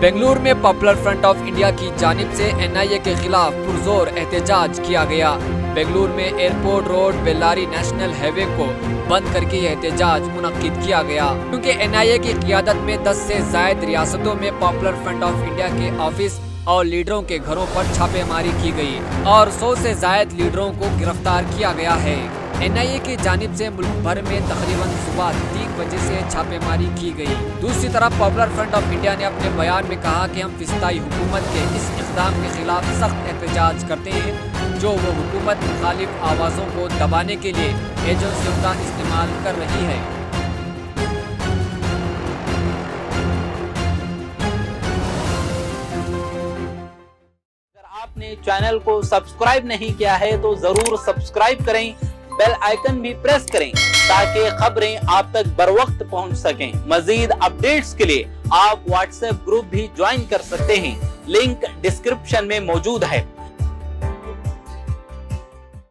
बेंगलुरु में popular front of India की जानिब से एनआईए के खिलाफ पुरजोर एहतजाज किया गया। बेंगलुरु में airport road Bellary national highway को बंद करके यह एहतजाज मुनक्किद किया गया, क्योंकि एनआईए की क़ियादत में 10 से ज़ायद रियासतों में पॉपुलर फ्रंट ऑफ इंडिया के ऑफिस और लीडरों के घरों पर छापेमारी की गई और 100 से ज़ायद लीडरों को गिरफ्तार किया गया है। एनआईए की जानिब से मुल्क भर में तकरीबन सुबह 3 बजे से छापेमारी की गई। दूसरी तरफ पॉपुलर फ्रंट ऑफ इंडिया ने अपने बयान में कहा कि हम फिस्ताई हुकूमत के इस इक़दाम के खिलाफ सख्त एहतजाज करते हैं जो वो हुकूमत मुखालिफ आवाज़ों को दबाने के लिए एजेंसियों का इस्तेमाल कर रही है। आपने चैनल को सब्सक्राइब नहीं किया है तो जरूर सब्सक्राइब करें, बेल आइकन भी प्रेस करें ताकि खबरें आप तक बर वक्त पहुंच सकें। मजीद अपडेट्स के लिए आप व्हाट्सएप ग्रुप भी ज्वाइन कर सकते हैं, लिंक डिस्क्रिप्शन में मौजूद है।